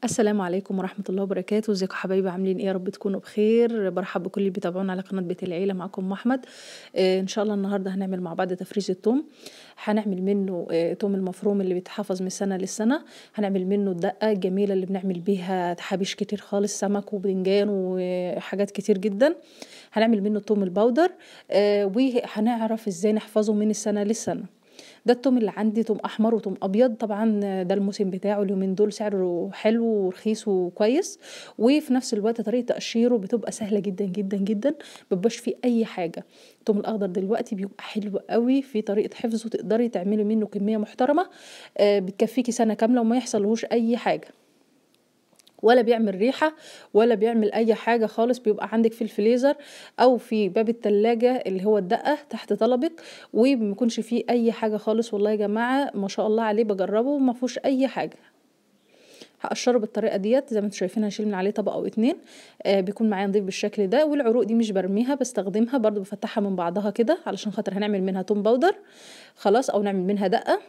السلام عليكم ورحمة الله وبركاته. ازيكم حبايبي؟ عاملين ايه؟ يا رب تكونوا بخير. برحب بكل اللي بيتابعونا على قناة بيت العيلة. معاكم احمد. ان شاء الله النهارده هنعمل مع بعض تفريز التوم. هنعمل منه توم المفروم اللي بيتحفظ من سنة للسنة. هنعمل منه الدقة الجميلة اللي بنعمل بيها تحابيش كتير خالص، سمك وبدنجان وحاجات كتير جدا. هنعمل منه التوم البودر. وهنعرف ازاي نحفظه من السنة للسنة. ده التوم اللي عندي، توم احمر وتوم ابيض. طبعا ده الموسم بتاعه اليومين دول، سعره حلو ورخيص وكويس. وفي نفس الوقت طريقه تقشيره بتبقى سهله جدا جدا جدا، مبيبقاش فيه اي حاجه. التوم الاخضر دلوقتي بيبقى حلو قوي في طريقه حفظه، تقدري تعملي منه كميه محترمه بتكفيكي سنه كامله وما يحصلهوش اي حاجه، ولا بيعمل ريحة ولا بيعمل أي حاجة خالص. بيبقى عندك في الفريزر أو في باب التلاجة اللي هو الدقة تحت طلبك، وميكونش فيه أي حاجة خالص. والله يا جماعة ما شاء الله عليه، بجربه وما فيهوش أي حاجة. هقشره بالطريقه ديت زي ما انتم شايفين. هشيل من عليه طبقه او اتنين. بيكون معايا نضيف بالشكل ده. والعروق دي مش برميها، بستخدمها برضو، بفتحها من بعضها كده علشان خاطر هنعمل منها توم باودر خلاص، او نعمل منها دقه.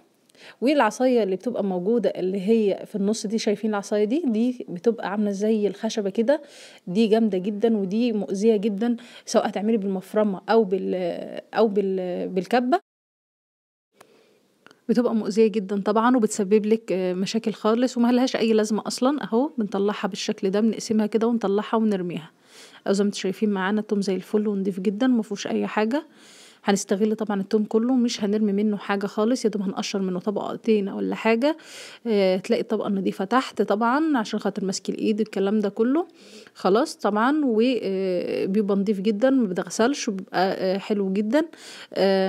والعصايه اللي بتبقى موجوده اللي هي في النص دي، شايفين العصايه دي بتبقى عامله زي الخشبه كده. دي جامده جدا ودي مؤذيه جدا، سواء هتعملي بالمفرمه او بالكبه. بتبقى مؤذيه جدا طبعا، وبتسبب لك مشاكل خالص وما لهاش اي لازمه اصلا. اهو بنطلعها بالشكل ده، بنقسمها كده ونطلعها ونرميها. او زي ما انتم شايفين معانا التوم زي الفل ونضيف جدا، ما فيهوش اي حاجه. هنستغل طبعا التوم كله، مش هنرمي منه حاجه خالص، يا دوب هنقشر منه طبقتين ولا حاجه. تلاقي الطبقه النظيفه تحت طبعا عشان خاطر ماسك الايد الكلام ده كله خلاص طبعا. وبيبقى نضيف جدا، ما بتغسلش، وبيبقى حلو جدا.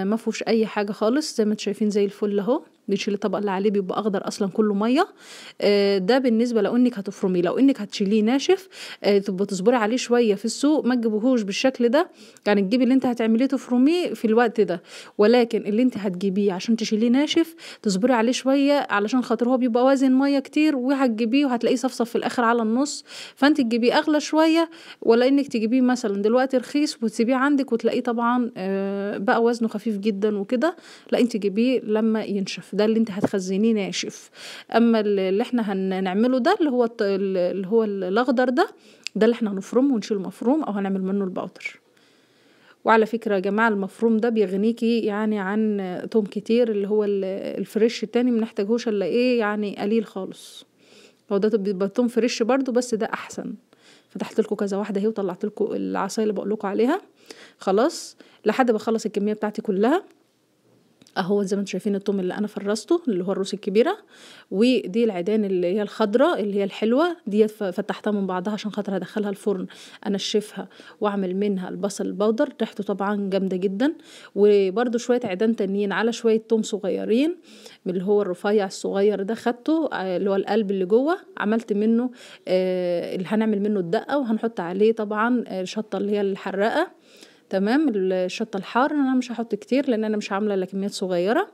ما فيهوش اي حاجه خالص، زي ما انتم شايفين زي الفل اهو. بنشيل الطبق اللي عليه بيبقى اخضر اصلا كله ميه. ده بالنسبه لو انك هتفرميه. لو انك هتشيليه ناشف تبقى تصبري عليه شويه في السوق، ما تجيبوهوش بالشكل ده. يعني تجيبي اللي انت هتعمليه تفرميه في الوقت ده، ولكن اللي انت هتجيبيه عشان تشيليه ناشف تصبري عليه شويه، علشان خاطر هو بيبقى وازن ميه كتير، وهتجيبيه وهتلاقيه صفصف في الاخر على النص. فانت تجيبيه اغلى شويه، ولا انك تجيبيه مثلا دلوقتي رخيص وتسيبيه عندك وتلاقيه طبعا بقى وزنه خفيف جدا وكده. لا، انت جيبيه لما ينشف، ده اللي انت هتخزنيه ناشف. اما اللي احنا هنعمله ده اللي هو الاخضر ده اللي احنا هنفرمه ونشيله مفروم، او هنعمل منه الباودر. وعلى فكرة يا جماعة المفروم ده بيغنيكي يعني عن توم كتير. اللي هو الفريش التاني منحتاجهوش الا ايه يعني قليل خالص. هو ده بيبقى توم فريش برضو، بس ده احسن. فتحت لكم كذا واحدة اهي، وطلعت لكم العصاية اللي بقول لكم عليها خلاص لحد ما اخلص الكمية بتاعتي كلها. اهو زي ما انتم شايفين التوم اللي انا فرسته اللي هو الروس الكبيره. ودي العيدان اللي هي الخضراء اللي هي الحلوه ديت، فتحتها من بعضها عشان خاطر هدخلها الفرن انشفها واعمل منها البصل البودر. ريحته طبعا جامده جدا. وبرده شويه عيدان تانيين على شويه توم صغيرين من اللي هو الرفيع الصغير ده، خدته اللي هو القلب اللي جوه، عملت منه اللي هنعمل منه الدقه. وهنحط عليه طبعا الشطه اللي هي الحراقه. تمام. الشطه الحار انا مش هحط كتير لان انا مش عامله الا كميات صغيره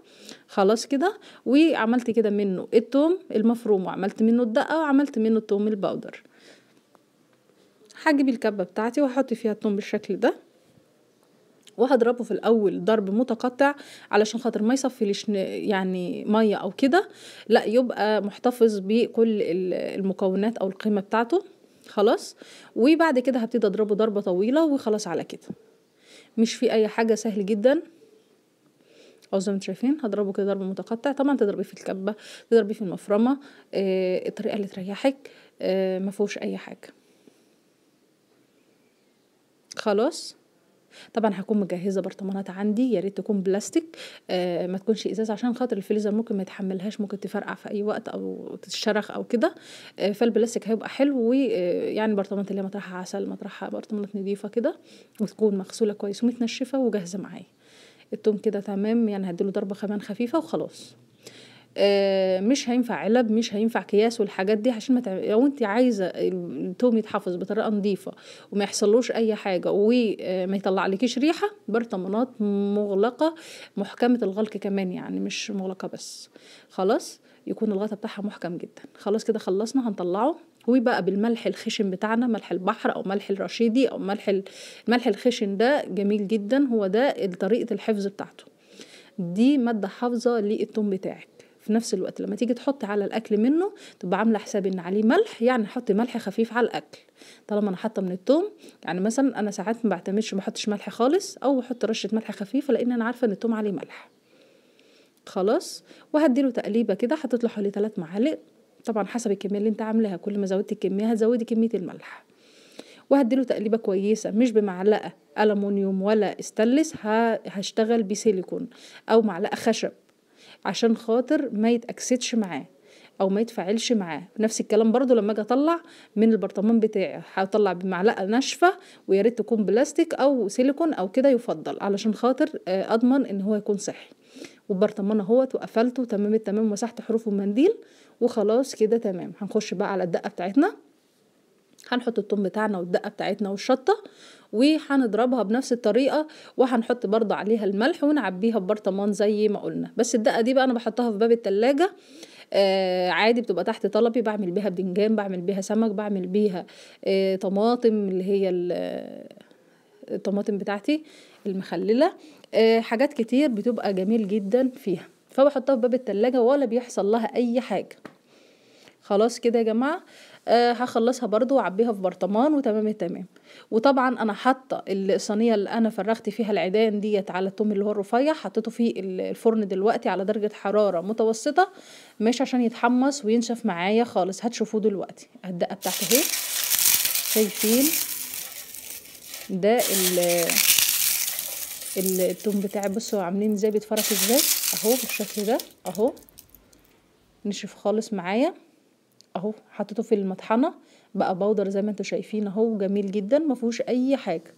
خلاص كده. وعملت كده منه التوم المفروم، وعملت منه الدقه، وعملت منه التوم البودر. هجيب الكبه بتاعتي وهحط فيها التوم بالشكل ده، وهضربه في الاول ضرب متقطع علشان خاطر ما يصفيليش يعني ميه او كده، لا يبقى محتفظ بكل المكونات او القيمه بتاعته خلاص. وبعد كده هبتدي اضربه ضربه طويله وخلاص على كده. مش في اي حاجه، سهل جدا. او زي ما انتم شايفين هضربه كده ضرب متقطع. طبعا تضربيه في الكبه، تضربيه في المفرمه، الطريقه اللي تريحك. ما فيهوش اي حاجه خلاص. طبعا هكون مجهزه برطمانات عندي، يا ريت تكون بلاستيك ما تكونش ازاز، عشان خاطر الفريزر ممكن ما يتحملهاش، ممكن تفرقع في اي وقت او تتشرخ او كده. فالبلاستيك هيبقى حلو. ويعني برطمانات اللي هي مطرحها عسل، مطرحها برطمانات نظيفه كده، وتكون مغسوله كويس ومتنشفه وجاهزه معايا. التوم كده تمام، يعني هديله ضربه كمان خفيفه وخلاص. مش هينفع علب، مش هينفع اكياس والحاجات دي، عشان لو انت عايزه التوم يتحفظ بطريقه نظيفه وما يحصلوش اي حاجه وما يطلعلكيش ريحه، برطمانات مغلقه محكمه الغلق كمان، يعني مش مغلقه بس خلاص، يكون الغطا بتاعها محكم جدا. خلاص كده خلصنا، هنطلعه. وبقى بالملح الخشن بتاعنا، ملح البحر او ملح الرشيدي او الملح الخشن ده جميل جدا. هو ده طريقه الحفظ بتاعته، دي ماده حافظه للتوم بتاعك. في نفس الوقت لما تيجي تحط على الاكل منه تبقى عامله حساب ان عليه ملح، يعني حطي ملح خفيف على الاكل طالما انا حاطه من التوم. يعني مثلا انا ساعات ما بعتمدش، ما احطش ملح خالص او احط رشه ملح خفيفه لان انا عارفه ان التوم عليه ملح. خلاص، وهديله تقليبه كده، حطيت له حوالي 3 معالق، طبعا حسب الكميه اللي انت عاملاها، كل ما زودتي الكميه هتزودي كميه الملح. وهديله تقليبه كويسه، مش بمعلقه ألمونيوم ولا استانلس، هشتغل بسيليكون او معلقه خشب عشان خاطر ما يتأكسدش معاه او ما يتفاعلش معاه. نفس الكلام برضو لما اجي اطلع من البرطمان بتاعي هطلع بمعلقه ناشفه، ويا ريت تكون بلاستيك او سيليكون او كده يفضل، علشان خاطر اضمن ان هو يكون صحي. والبرطمان اهوت وقفلته تمام التمام ومسحت حروفه بمنديل وخلاص كده تمام. هنخش بقى على الدقه بتاعتنا، هنحط الثوم بتاعنا والدقه بتاعتنا والشطه وهنضربها بنفس الطريقه، وهنحط برضه عليها الملح ونعبيها ببرطمان زي ما قلنا. بس الدقه دي بقى انا بحطها في باب التلاجة عادي، بتبقى تحت طلبي، بعمل بيها بدنجان، بعمل بيها سمك، بعمل بيها طماطم اللي هي الطماطم بتاعتي المخلله، حاجات كتير بتبقى جميل جدا فيها، فبحطها في باب التلاجة ولا بيحصل لها اي حاجه. خلاص كده يا جماعه، هخلصها برضو واعبيها في برطمان وتمام التمام. وطبعا انا حاطه الصينيه اللي انا فرغت فيها العيدان ديت على التوم اللي هو الرفيع، حطيته في الفرن دلوقتي على درجه حراره متوسطه، مش عشان يتحمص وينشف معايا خالص. هتشوفوه دلوقتي. الدقه بتاعته اهي، شايفين ده التوم بتاعي، بصوا عاملين ازاي، بيتفرك ازاي اهو بالشكل ده اهو، نشف خالص معايا اهو. حطيته في المطحنه بقى بودر زي ما انتم شايفين اهو، جميل جدا ما فيهوش اي حاجه.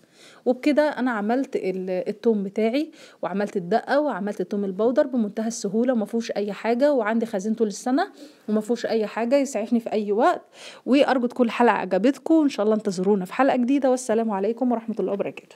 وبكده انا عملت التوم بتاعي وعملت الدقه وعملت التوم البودر بمنتهى السهوله، وما فيهوش اي حاجه، وعندي خزين طول السنه وما فيهوش اي حاجه، يسعفني في اي وقت. وارجو تكون الحلقه عجبتكم، ان شاء الله انتظرونا في حلقه جديده، والسلام عليكم ورحمه الله وبركاته.